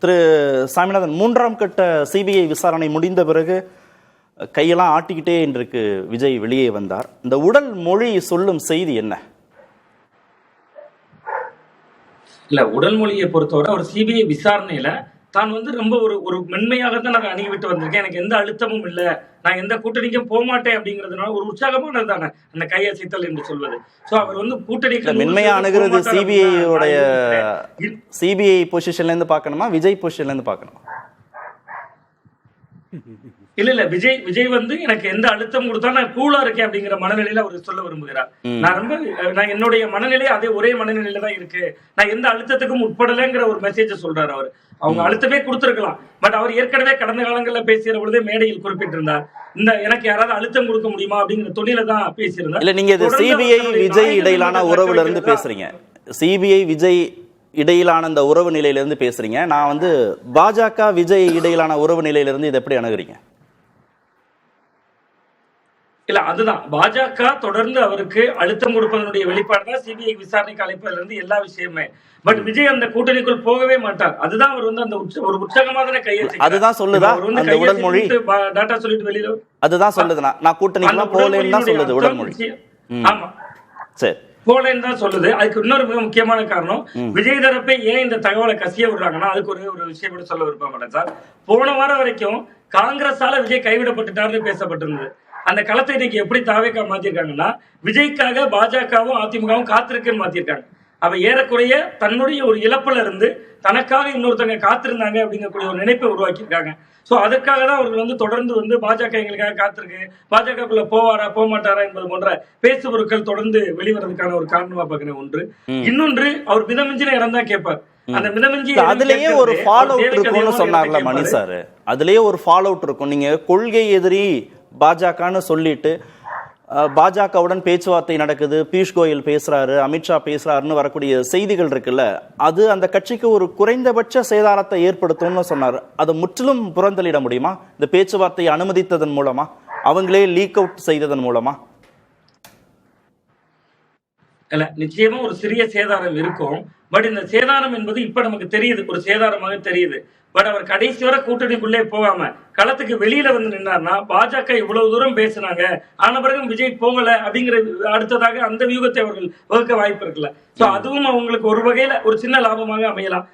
திரு சாமிநாதன், 3ஆம் கட்ட சிபிஐ விசாரணை முடிந்த பிறகு கையெல்லாம் ஆட்டிக்கிட்டே இன்றைக்கு விஜய் வெளியே வந்தார். இந்த உடல் மொழி சொல்லும் செய்தி என்ன? இல்ல, உடல் மொழியை பொறுத்தவரை அவர் சிபிஐ விசாரணையில தான் ரொம்ப ஒரு மென்மையாக தான் நான் அணுகிவிட்டு வந்திருக்கேன், எனக்கு எந்த அழுத்தமும் இல்லை, நான் எந்த கூட்டணிக்கும் போக மாட்டேன் அப்படிங்கிறதுனால ஒரு உற்சாகமானது தானே அந்த கையசைத்தல் என்று சொல்வது. சோ அவர் கூட்டணிக்கு மென்மையா அணுகிறது சிபிஐ பொசிஷன்ல இருந்து பார்க்கணுமா, விஜய் பொசிஷன்ல இருந்து பார்க்கணுமா? இல்ல விஜய் எனக்கு எந்த அழுத்தம் கொடுத்தா நான் கூலா இருக்கேன் அப்படிங்கிற மனநிலையில அவர் சொல்ல விரும்புகிறார். நான் என்னுடைய மனநிலை அதே ஒரே மனநிலையில தான் இருக்கு, நான் எந்த அழுத்தத்துக்கும் உட்படலைங்கிற ஒரு மெசேஜ் சொல்றாரு. அவர் அவங்க அழுத்தமே கொடுத்திருக்கலாம், பட் அவர் ஏற்கனவே கடந்த காலங்களில் பேசுகிற பொழுதே மேடையில் குறிப்பிட்டிருந்தார், இந்த எனக்கு யாராவது அழுத்தம் கொடுக்க முடியுமா அப்படிங்கிற துணியில தான் பேசியிருந்தார். இல்ல, நீங்க சிபிஐ விஜய் இடையிலான உறவுல இருந்து பேசுறீங்க, சிபிஐ விஜய் இடையிலான இந்த உறவு நிலையிலிருந்து பேசுறீங்க. நான் பாஜக விஜய் இடையிலான உறவு நிலையிலிருந்து இதை எப்படி அணுகுறீங்க? இல்ல, அதுதான் பாஜக தொடர்ந்து அவருக்கு அழுத்தம் கொடுப்பதனுடைய வெளிப்பாடு தான் சிபிஐ விசாரணைக்கு அழைப்பதில் இருந்து எல்லா விஷயமே. பட் விஜய் அந்த கூட்டணிக்குள் போகவே மாட்டார், அதுதான் அவர் அந்த ஒரு உற்சாகமா தானே கையெழுத்து. அதுதான் சொல்லுதா அந்த உடல் மொழி, டாட்டா சொல்லிட்டு வெளியில அதுதான் சொல்லுது, நான் கூட்டணிக்கு போகலன்னு தான் சொல்லுது உடல் மொழி. ஆமா, சரி, போலன்னு தான் சொல்லுது. அதுக்கு இன்னொரு மிக முக்கியமான காரணம், விஜய் தரப்பை ஏன் இந்த தகவலை கசிய விடுறாங்கன்னா அதுக்கு ஒரு விஷயம் கூட சொல்ல விரும்ப மாட்டேன் சார். போன வாரம் வரைக்கும் காங்கிரஸால விஜய் கைவிடப்பட்டுட்டாருன்னு பேசப்பட்டிருந்தது. அந்த களத்தை இன்னைக்கு எப்படி தாவேக்கா மாத்திருக்காங்கன்னா, விஜய்க்காக பாஜகவும் அதிமுகவும் காத்திருக்குன்னு மாத்திருக்காங்க. அவ ஏறக்குறைய தன்னுடைய ஒரு இழப்புல இருந்து தனக்காக இன்னொருத்தவங்க காத்திருந்தாங்க அப்படிங்கக்கூடிய ஒரு நினைப்பை உருவாக்கியிருக்காங்க. சோ அதற்காக தான் அவர்கள் தொடர்ந்து பாஜக எங்களுக்காக காத்திருக்கு, பாஜகக்குள்ள போவாரா போக மாட்டாரா என்பது போன்ற பேசுபொருட்கள் தொடர்ந்து வெளிவரதுக்கான ஒரு காரணமா பாக்குறேன். ஒன்று. இன்னொன்று, அவர் மிதமிஞ்சின இடம் தான் கேட்பார். அந்த மிதமிஞ்சி அதுலயே ஒரு ஃபாலோ அவுட் இருக்கும்னு சொன்னார்ல மணி சார், அதுலயே ஒரு ஃபாலோ அவுட் இருக்கும். நீங்க கொள்கை எதிரி பாஜகன்னு சொல்லிட்டு பாஜகவுடன் பேச்சுவார்த்தை நடக்குது, பியூஷ் கோயல் பேசுறாரு, அமித்ஷா பேசுறாருன்னு வரக்கூடிய செய்திகள் இருக்குல்ல, அது அந்த கட்சிக்கு ஒரு குறைந்தபட்ச சேதாரத்தை ஏற்படுத்தும்னு சொன்னார். அதை முற்றிலும் புறந்தள்ளிட முடியுமா இந்த பேச்சுவார்த்தையை அனுமதித்ததன் மூலமா, அவங்களே லீக் அவுட் செய்ததன் மூலமா? இல்ல, நிச்சயமா ஒரு சிறிய சேதாரம் இருக்கும். பட் இந்த சேதாரம் என்பது இப்ப நமக்கு தெரியுது, ஒரு சேதாரமாக தெரியுது. பட் அவர் கடைசி வரை கூட்டணிக்குள்ளே போகாம களத்துக்கு வெளியில நின்னார்னா, பாஜக இவ்வளவு தூரம் பேசினாங்க, ஆன பிறகு விஜய் போகல அப்படிங்கிற அடுத்ததாக அந்த வியூகத்தை அவர்கள் வகுக்க வாய்ப்பு இருக்குல்ல. சோ அதுவும் அவங்களுக்கு ஒரு வகையில ஒரு சின்ன லாபமாக அமையலாம்.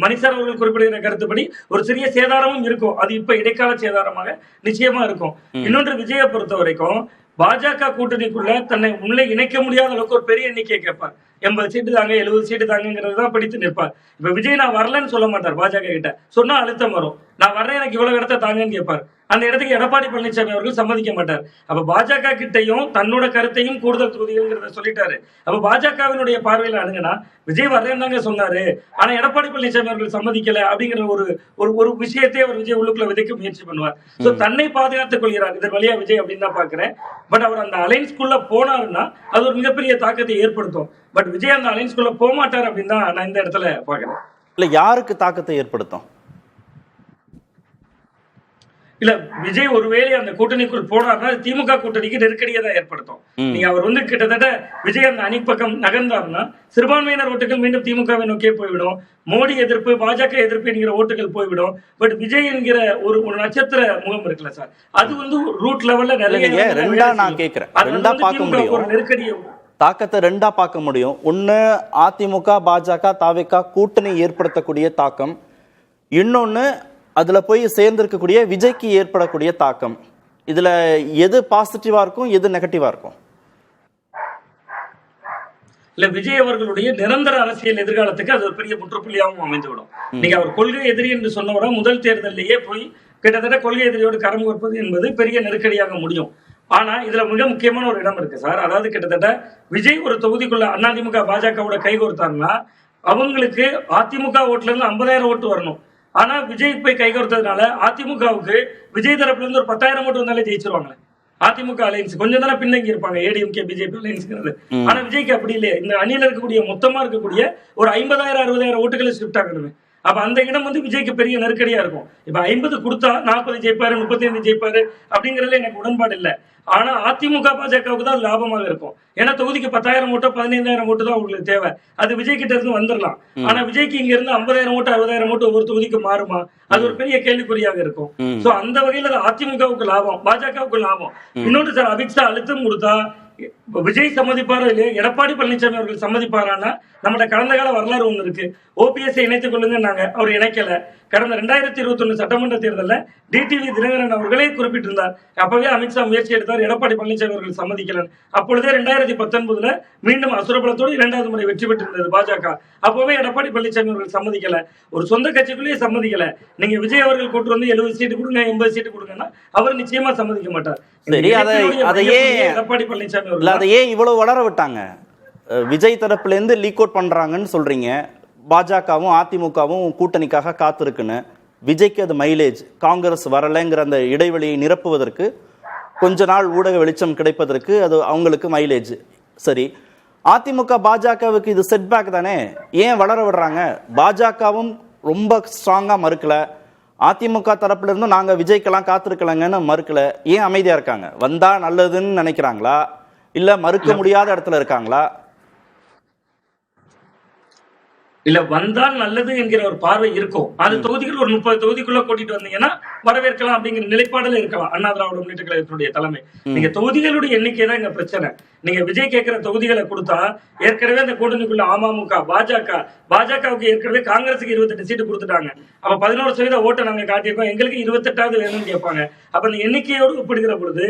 மணிசார் அவர்கள் குறிப்பிடுகிற கருத்துப்படி ஒரு சிறிய சேதாரமும் இருக்கும், அது இப்ப இடைக்கால சேதாரமாக நிச்சயமா இருக்கும். இன்னொன்று, விஜயை பொறுத்த வரைக்கும் பாஜக கூட்டணிக்குள்ள தன்னை உள்ளே இணைக்க முடியாத அளவுக்கு ஒரு பெரிய எண்ணிக்கையை கேட்பார். 80 சீட்டு தாங்க, 70 சீட்டு தாங்கிறது தான் படித்து நிற்பார். இப்ப விஜய் நான் வரலன்னு சொல்ல மாட்டார், பாஜக கிட்ட சொன்னா அழுத்தம் வரும், நான் வர்றேன் எனக்கு இவ்வளவு இடத்த தாங்கன்னு கேட்பார். அந்த இடத்துக்கு எடப்பாடி பழனிசாமி அவர்கள் சம்மதிக்க மாட்டார். அப்ப பாஜக கிட்டையும் தன்னோட கருத்தையும் கூடுதல் தொகுதிகள்ங்கிறத சொல்லிட்டாரு. அப்ப பாஜகவினுடைய பார்வையில அணுகுனா விஜய் வர்றேன்னு தாங்க சொன்னாரு, ஆனா எடப்பாடி பழனிசாமி அவர்கள் சம்மதிக்கல அப்படிங்கிற ஒரு விஷயத்தை அவர் விஜய் உள்ளுக்குள்ள விதைக்க முயற்சி பண்ணுவார். சோ தன்னை பாதுகாத்துக் கொள்கிறார் இதன் வழியா விஜய் அப்படின்னு தான் பாக்குறேன். பட் அவர் அந்த அலைன்ஸ்குள்ள போனாருன்னா அது ஒரு மிகப்பெரிய தாக்கத்தை ஏற்படுத்தும். பட் விஜய் அந்த அலைன்ஸ்குள்ள போக மாட்டார் அப்படின்னு தான் நான் இந்த இடத்துல பாக்குறேன். இல்ல, யாருக்கு தாக்கத்தை ஏற்படுத்தும்? இல்ல, விஜய் ஒருவேளை அந்த கூட்டணிக்குள் போனார்னா திமுக கூட்டணிக்கு நெருக்கடியை தான் ஏற்படுத்தும். நீங்க அவர் கிட்டத்தட்ட விஜய் அந்த அணி பக்கம் நகர்ந்தார்னா சிறுபான்மையினர் ஓட்டுகள் மீண்டும் திமுகவை நோக்கியே போய்விடும், மோடி எதிர்ப்பு பாஜக எதிர்ப்பு என்கிற ஓட்டுகள் போய்விடும். பட் விஜய் என்கிற ஒரு நட்சத்திர முகம் இருக்குல்ல சார், அது ரூட் லெவல்ல நிறைய நெருக்கடியை தாக்கத்தை ரெண்டா பார்க்க முடியும். ஒன்னு, அதிமுக பாஜக தாவேகா கூட்டணி ஏற்படுத்தக்கூடிய தாக்கம், இன்னொன்னு அதுல போய் சேர்ந்திருக்கக்கூடிய விஜய்க்கு ஏற்படக்கூடிய தாக்கம். இதுல எது பாசிட்டிவா இருக்கும், எது நெகட்டிவா இருக்கும்? இல்ல, விஜய் அவர்களுடைய நிரந்தர அரசியல் எதிர்காலத்துக்கு அது ஒரு பெரிய முற்றுப்புள்ளியாகவும் அமைந்துவிடும். நீங்க அவர் கொள்கை எதிரி என்று சொன்னவரை முதல் தேர்தலிலேயே போய் கிட்டத்தட்ட கொள்கை எதிரியோடு கரம் கோர்ப்பது என்பது பெரிய நெருக்கடியாக முடியும். ஆனா இதுல மிக முக்கியமான ஒரு இடம் இருக்கு சார். அதாவது கிட்டத்தட்ட விஜய் ஒரு தொகுதிக்குள்ள அதிமுக பாஜகவோட கைகோர்த்தாருன்னா அவங்களுக்கு அதிமுக ஓட்டுல இருந்து 50,000 ஓட்டு வரணும். ஆனா விஜய் போய் கைகோர்த்ததுனால அதிமுகவுக்கு விஜய் தரப்புல இருந்து ஒரு 10,000 ஓட்டு வந்தாலே ஜெயிச்சிருவாங்க. அதிமுக அலைன்ஸ் கொஞ்சம் தானே பின்னங்கி இருப்பாங்க, ஏடிஎம்கே பிஜேபி அலைன்ஸ்ங்கிறது. ஆனா விஜய்க்கு அப்படி இல்லையே, இந்த அணியில இருக்கக்கூடிய மொத்தமா இருக்கக்கூடிய ஒரு 50,000 60,000 ஓட்டுகளை ஷிஃப்ட் ஆகணுமே. அப்ப அந்த இடம் வந்து விஜய்க்கு பெரிய நெருக்கடியா இருக்கும். இப்ப 50 கொடுத்தா 40 ஜெயிப்பாரு, 35 ஜெயிப்பாரு அப்படிங்கறதுல எனக்கு உடன்பாடு இல்லை. ஆனா அதிமுக பாஜகவுக்கு தான் அது லாபமாக இருக்கும். ஏன்னா தொகுதிக்கு 10,000 ஓட்டோ 15,000 ஓட்டு தான் உங்களுக்கு தேவை. அது விஜய் கிட்ட இருந்து வந்துடலாம். ஆனா விஜய்க்கு இங்க இருந்து 50,000 ஓட்டு 60,000 ஓட்டு ஒவ்வொரு தொகுதிக்கு மாறுமா? அது ஒரு பெரிய கேள்விக்குறியாக இருக்கும். சோ அந்த வகையில அதிமுகவுக்கு லாபம், பாஜகவுக்கு லாபம். இன்னொன்று சார், அமித்ஷா அழுத்தம் கொடுத்தா விஜய் சம்மதிப்பாரோ இல்லையோ, எடப்பாடி பழனிசாமி அவர்கள் சம்மதிப்பாரானா நம்மளோட கடந்த கால வரலாறு ஒண்ணு இருக்கு. ஓபிஎஸ் இணைத்துக் கொள்ளுங்க, நாங்க அவர் இணைக்கல. கடந்த 2021 சட்டமன்ற தேர்தலில் டிடிவி தினகரன் அவர்களே குறிப்பிட்டிருந்தார். அப்பவே அமித்ஷா முயற்சி எடுத்தார், எடப்பாடி பழனிசாமி அவர்கள் சம்மதிக்கல. அப்பொழுதே 2019 மீண்டும் அசுரபலத்தோடு 2வது முறை வெற்றி பெற்றிருந்தது பாஜக. அப்பவே எடப்பாடி பழனிசாமி அவர்கள் சம்மதிக்கல. ஒரு சொந்த கட்சிக்குள்ளேயே சம்மதிக்கல. நீங்க விஜய் அவர்கள் கூட்டு வந்து 70 சீட்டு கொடுங்க, 80 சீட்டு கொடுங்கன்னா அவர் நிச்சயமா சம்மதிக்க மாட்டார். எடப்பாடி பழனிசாமி அவர்கள் அதையே இவ்வளவு வளர விட்டாங்க. விஜய் தரப்புல இருந்து லீக் அவுட் பண்றாங்கன்னு சொல்றீங்க. பாஜகவும் அதிமுகவும் கூட்டணிக்காக காத்திருக்குன்னு. விஜய்க்கு அது மைலேஜ். காங்கிரஸ் வரலைங்கிற அந்த இடைவெளியை நிரப்புவதற்கு, கொஞ்ச நாள் ஊடக வெளிச்சம் கிடைப்பதற்கு அது அவங்களுக்கு மைலேஜ். சரி, அதிமுக பாஜகவுக்கு இது செட்பேக் தானே? ஏன் வளர விடுறாங்க? பாஜகவும் ரொம்ப ஸ்ட்ராங்கா மறுக்கல, அதிமுக தரப்புல இருந்தும் நாங்க விஜய்க்கெல்லாம் காத்திருக்கலங்கன்னு மறுக்கல. ஏன் அமைதியா இருக்காங்க? வந்தா நல்லதுன்னு நினைக்கிறாங்களா, இல்ல மறுக்க முடியாத இடத்துல இருக்காங்களா? இல்ல, வந்தால் நல்லது என்கிற ஒரு பார்வை இருக்கும். அது தொகுதிகள் ஒரு 30 தொகுதிக்குள்ள கூட்டிட்டு வந்தீங்கன்னா வரவேற்கலாம் அப்படிங்கிற நிலைப்பாடுல இருக்கலாம் அண்ணா திராவிட முன்னேற்ற கழகத்தினுடைய தலைமை. நீங்க தொகுதிகளுடைய எண்ணிக்கை தான் இங்க பிரச்சனை. நீங்க விஜய் கேட்கிற தொகுதிகளை கொடுத்தா, ஏற்கனவே அந்த கூட்டணிக்குள்ள அமமுக, பாஜகவுக்கு ஏற்கனவே காங்கிரஸுக்கு 28 சீட்டு கொடுத்துட்டாங்க. அப்ப 11% ஓட்டை நாங்க காட்டியிருக்கோம், எங்களுக்கு 28வது வேணும்னு கேட்பாங்க. அப்ப அந்த எண்ணிக்கையோடு ஒப்பிடுகிற பொழுது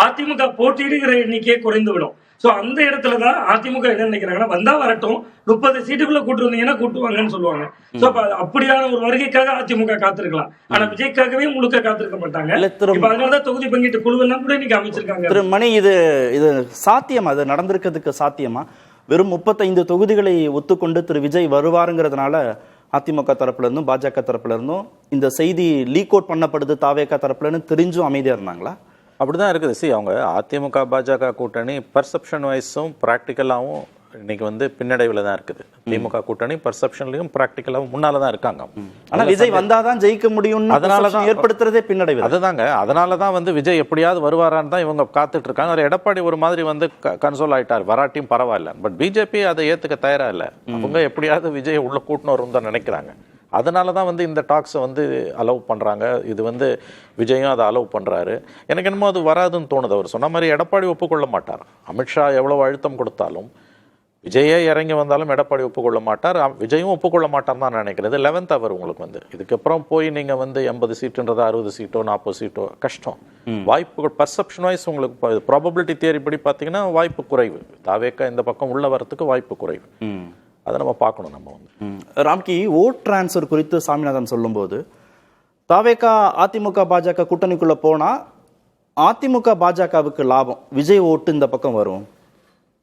அதிமுக போட்டியிடுகிற எண்ணிக்கையே குறைந்து விடும். சோ அந்த இடத்துலதான் அதிமுக என்ன நினைக்கிறாங்கன்னா, வந்தா வரட்டும், 30 சீட்டுக்குள்ள கூட்டு வந்தீங்கன்னா கூட்டுவாங்கன்னு சொல்லுவாங்க. சோ அப்படியான ஒரு வருகைக்காக அதிமுக காத்திருக்கலாம். ஆனா விஜய்க்காகவே முழுக்க காத்திருக்க மாட்டாங்க. அதனாலதான் தொகுதி பங்கீட்டு குழு எல்லாம் கூட இன்னைக்கு அமைச்சிருக்காங்க. திரு மணி, இது சாத்தியமா? அது நடந்திருக்கிறதுக்கு சாத்தியமா? வெறும் 35 தொகுதிகளை ஒத்துக்கொண்டு திரு விஜய் வருவாருங்கிறதுனால அதிமுக தரப்புல இருந்தும் பாஜக தரப்புல இருந்தும் இந்த செய்தி லீக் அவுட் பண்ணப்படுது தாவேகா தரப்புல இருந்து தெரிஞ்சும் அமைதியா இருந்தாங்களா? அப்படிதான் இருக்குது. அவங்க அதிமுக பாஜக கூட்டணி பர்செப்ஷன் வைஸும் ப்ராக்டிக்கலாகவும் இன்னைக்கு வந்து பின்னடைவில் தான் இருக்குது. திமுக கூட்டணி பர்செப்ஷன்லையும் ப்ராக்டிக்கலாகவும் முன்னால தான் இருக்காங்க. ஆனா விஜய் வந்தாதான் ஜெயிக்க முடியும், அதனால தான் ஏற்படுத்துறதே பின்னடைவு. அதுதாங்க, அதனால தான் வந்து விஜய் எப்படியாவது வருவாரான்னு தான் இவங்க காத்துட்டு இருக்காங்க. ஒரு எடப்பாடி ஒரு மாதிரி வந்து கன்சோல் ஆயிட்டார், வராட்டியும் பரவாயில்ல. பட் பிஜேபி அதை ஏத்துக்க தயாரா இல்லை. அவங்க எப்படியாவது விஜய் உள்ள கூட்டணும் வரும் தான் நினைக்கிறாங்க. அதனால தான் வந்து இந்த டாக்ஸை வந்து அலோவ் பண்ணுறாங்க. இது வந்து விஜயும் அதை அலோவ் பண்ணுறாரு. எனக்கு என்னமோ அது வராதுன்னு தோணுது. அவர் சொன்ன மாதிரி எடப்பாடி ஒப்புக்கொள்ள மாட்டார். அமித்ஷா எவ்வளோ அழுத்தம் கொடுத்தாலும், விஜயே இறங்கி வந்தாலும் எடப்பாடி ஒப்புக்கொள்ள மாட்டார், விஜயும் ஒப்புக்கொள்ள மாட்டார் தான் நினைக்கிறது. 11th அவர் உங்களுக்கு வந்து இதுக்கப்புறம் போய் நீங்கள் வந்து 80 சீட்டுன்றதா 60 சீட்டோ 40 சீட்டோ கஷ்டம். வாய்ப்புகள் பர்செப்ஷன் வைஸ் உங்களுக்கு ப்ராபபிலிட்டி தியரி படி பார்த்தீங்கன்னா வாய்ப்பு குறைவு. தாவேக்கா இந்த பக்கம் உள்ள வரத்துக்கு வாய்ப்பு குறைவு. அதை நம்ம பார்க்கணும். நம்ம வந்து ராம்கி, ஓட் டிரான்ஸ்ஃபர் குறித்து சாமிநாதன் சொல்லும்போது, தாவேகா அதிமுக பாஜக கூட்டணிக்குள்ள போனா அதிமுக பாஜகவுக்கு லாபம், விஜய் ஓட்டு இந்த பக்கம் வரும்.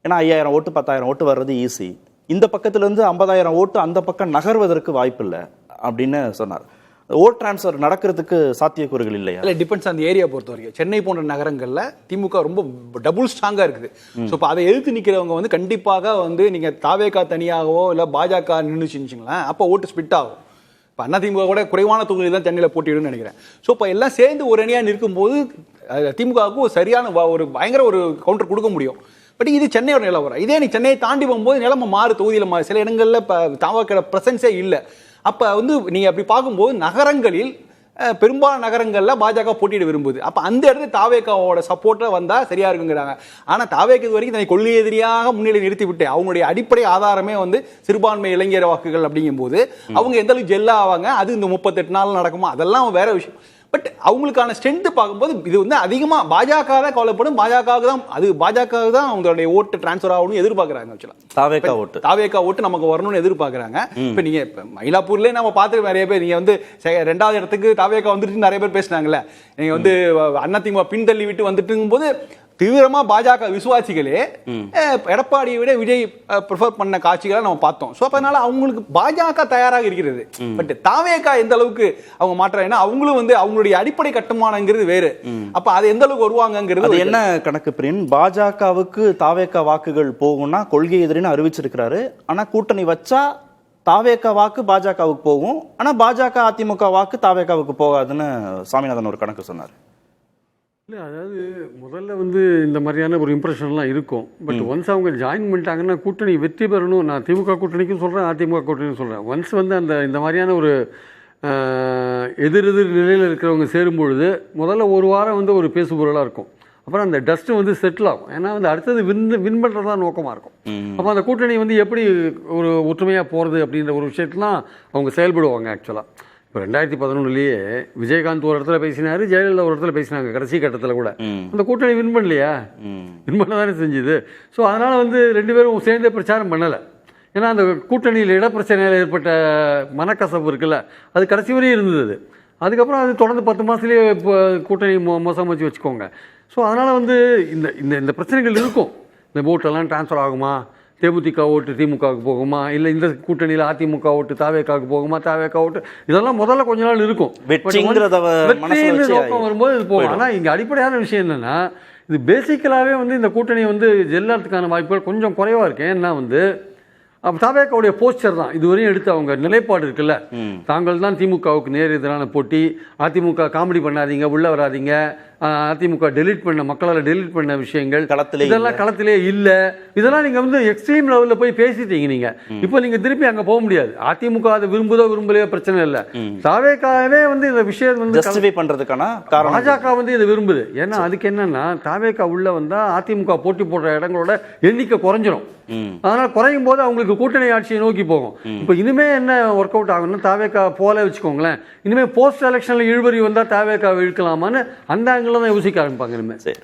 ஏன்னா 5000 ஓட்டு 10,000 ஓட்டு வர்றது ஈஸி. இந்த பக்கத்துல இருந்து 50,000 ஓட்டு அந்த பக்கம் நகர்வதற்கு வாய்ப்பு இல்லை அப்படின்னு சொன்னார். ஓட் டிரான்ஸ்ஃபர் நடக்கிறதுக்கு சாத்தியக்கூறுகள் இல்லையா? இல்லை, டிபெண்ட்ஸ் அந்த ஏரியா பொறுத்த வரைக்கும். சென்னை போன்ற நகரங்களில் திமுக ரொம்ப டபுள் ஸ்ட்ராங்காக இருக்குது. ஸோ இப்போ அதை எதிர்த்து நிற்கிறவங்க வந்து கண்டிப்பாக வந்து நீங்கள் தாவேகா தனியாகவோ இல்லை பாஜக நின்றுச்சுங்களேன், அப்போ ஓட்டு ஸ்பிட் ஆகும். இப்போ அதிமுக கூட குறைவான தொகுதியில் தான் சென்னையில் போட்டியிடுன்னு நினைக்கிறேன். ஸோ இப்போ எல்லாம் சேர்ந்து ஒரு அணியாக நிற்கும்போது திமுகவுக்கு ஒரு சரியான ஒரு பயங்கர ஒரு கவுண்டர் கொடுக்க முடியும். பட் இது சென்னையோட நிலவரம். இதே நீ சென்னையை தாண்டி போகும்போது நிலைமை மாறு, தொகுதியில் மாறு. சில இடங்களில் இப்போ தாவேகா பிரசன்ஸே இல்லை. அப்போ வந்து நீங்கள் அப்படி பார்க்கும்போது நகரங்களில் பெரும்பாலான நகரங்களில் பாஜக போட்டியிட விரும்புது. அப்போ அந்த இடத்துல தாவேகாவோட சப்போர்ட்டில் வந்தால் சரியாக இருக்குங்கிறாங்க. ஆனால் தாவேகா இது வரைக்கும் தன்னை கொள்கை எதிரியாக முன்னிலை நிறுத்திவிட்டு அவங்களுடைய அடிப்படை ஆதாரமே வந்து சிறுபான்மை இளைஞர் வாக்குகள் அப்படிங்கும்போது அவங்க எந்த அளவுக்கு ஜெல்லா ஆவாங்க, அது இந்த 38 நாள் நடக்குமா, அதெல்லாம் வேற விஷயம். பட் அவங்களுக்கான ஸ்ட்ரென்த் பார்க்கும்போது இது வந்து அதிகமாக பாஜக தான் கவலைப்படும். பாஜக தான் அவங்களுடைய ஓட்டு டிரான்ஸ்ஃபர் ஆகணும்னு எதிர்பார்க்குறாங்க. தாவேகா ஓட்டு நமக்கு வரணும்னு எதிர்பார்க்குறாங்க. இப்போ நீங்கள் இப்போ மயிலாப்பூர்லேயே நம்ம பார்த்து நிறைய பேர், நீங்கள் வந்து 2வது இடத்துக்கு தாவேகா வந்துட்டு நிறைய பேர் பேசினாங்கல்ல, நீங்கள் வந்து அதிமுக பின்தள்ளி விட்டு வந்துட்டுங்கும் போது தீவிரமா பாஜக விசுவாசிகளே எடப்பாடியை விட விஜய் ப்ரிஃபர் பண்ண காட்சிகளை நம்ம பார்த்தோம். ஸோ அதனால அவங்களுக்கு பாஜக தயாராக இருக்கிறது. பட் தாவேகா எந்த அளவுக்கு அவங்க மாற்றாங்கன்னா அவங்களும் வந்து அவங்களுடைய அடிப்படை கட்டுமானங்கிறது வேறு. அப்ப அது எந்த அளவுக்கு வருவாங்கிறது என்ன கணக்கு பிரின்? பாஜகவுக்கு தாவேகா வாக்குகள் போகும்னா கொள்கை எதிரின்னு அறிவிச்சிருக்கிறாரு. ஆனா கூட்டணி வச்சா தாவேகா வாக்கு பாஜகவுக்கு போகும், ஆனா பாஜக அதிமுக வாக்கு தாவேகாவுக்கு போகாதுன்னு சாமிநாதன் ஒரு கணக்கு சொன்னார். இல்லை, அதாவது முதல்ல வந்து இந்த மாதிரியான ஒரு இம்ப்ரெஷன்லாம் இருக்கும். பட் ஒன்ஸ் அவங்க ஜாயின் பண்ணிட்டாங்கன்னா கூட்டணி வெற்றி பெறணும். நான் திமுக கூட்டணிக்கும் சொல்கிறேன், அதிமுக கூட்டணிக்கும் சொல்கிறேன். ஒன்ஸ் வந்து இந்த மாதிரியான ஒரு எதிர் நிலையில் இருக்கிறவங்க சேரும்பொழுது முதல்ல ஒரு வாரம் வந்து ஒரு பேசுபொருளாக இருக்கும். அப்புறம் அந்த டஸ்ட்டு வந்து செட்டில் ஆகும். ஏன்னா வந்து அடுத்தது வின் பண்ணுறது தான் நோக்கமாக இருக்கும். அப்போ அந்த கூட்டணி வந்து எப்படி ஒரு ஒற்றுமையாக போகிறது அப்படின்ற ஒரு விஷயத்துலாம் அவங்க செயல்படுவாங்க. ஆக்சுவலாக இப்போ 2011 விஜயகாந்த் ஒரு இடத்துல பேசினாரு, ஜெயலலிதா ஒரு இடத்துல பேசினாங்க கடைசி கட்டத்தில் கூட. அந்த கூட்டணி வின் பண்ணலையா? வின் பண்ண தானே செஞ்சுது. ஸோ அதனால் வந்து 2 பேரும் சேர்ந்தே பிரச்சாரம் பண்ணலை. ஏன்னா அந்த கூட்டணியில் இடப்பிரச்சனையில் ஏற்பட்ட மனக்கசப்பு இருக்குல்ல, அது கடைசி வரையும் இருந்தது. அதுக்கப்புறம் அது தொடர்ந்து 10 மாதத்துலேயே இப்போ கூட்டணி மோசம் வச்சு வச்சுக்கோங்க. ஸோ அதனால் வந்து இந்த பிரச்சனைகள் இருக்கும். இந்த ஓட்டெல்லாம் டிரான்ஸ்ஃபர் ஆகுமா, தேமுதிக ஓட்டு திமுகவுக்கு போகுமா, இல்லை இந்த கூட்டணியில் அதிமுக ஓட்டு தாவேகாவுக்கு போகுமா, தாவேகா ஓட்டு, இதெல்லாம் முதல்ல கொஞ்ச நாள் இருக்கும். நோக்கம் வரும்போது இது போகும். ஆனால் இங்கே அடிப்படையான விஷயம் என்னென்னா, இது பேசிக்கலாகவே வந்து இந்த கூட்டணி வந்து ஜெல்லாத்துக்கான வாய்ப்புகள் கொஞ்சம் குறைவாக இருக்கு. ஏன்னா வந்து தாவேகாவுடைய போஸ்டர் தான் இதுவரையும் எடுத்து அவங்க நிலைப்பாடு இருக்குல்ல, தாங்கள் தான் திமுகவுக்கு நேர் எதிரான போட்டி, அதிமுக காமெடி பண்ணாதீங்க, உள்ள வராதிங்க, அதிமுக டெலீட் பண்ண மக்களால் டெலீட் பண்ண விஷயங்கள் இதெல்லாம் களத்திலே இல்லை, இதெல்லாம் நீங்கள் வந்து எக்ஸ்ட்ரீம் லெவலில் போய் பேசிட்டீங்க. நீங்கள் இப்போ நீங்கள் திருப்பி அங்கே போக முடியாது. அதிமுக அதை விரும்புதோ விரும்பலையோ பிரச்சனை இல்லை. தாவேகாவே வந்து இந்த விஷயம் வந்து ஜஸ்டிஃபை பண்றதுக்கான காரணம் பாஜக வந்து இதை விரும்புது. ஏன்னா அதுக்கு என்னன்னா தாவேகா உள்ள வந்தால் அதிமுக போட்டி போடுற இடங்களோட எண்ணிக்கை குறைஞ்சிரும். அதனால் குறையும் போது அவங்களுக்கு கூட்டணி ஆட்சியை நோக்கி போகும். இப்போ இனிமே என்ன ஒர்க் அவுட் ஆகும்னா தாவேகா போல வச்சுக்கோங்களேன், இனிமேல் போஸ்ட் எலெக்ஷனில் இழுபறி வந்தால் தாவேகா இழுக்கலாமான்னு அந்த ஆங்கிள் தான் யோசிக்க ஆரம்பிப்பாங்க இனிமேல். சரி.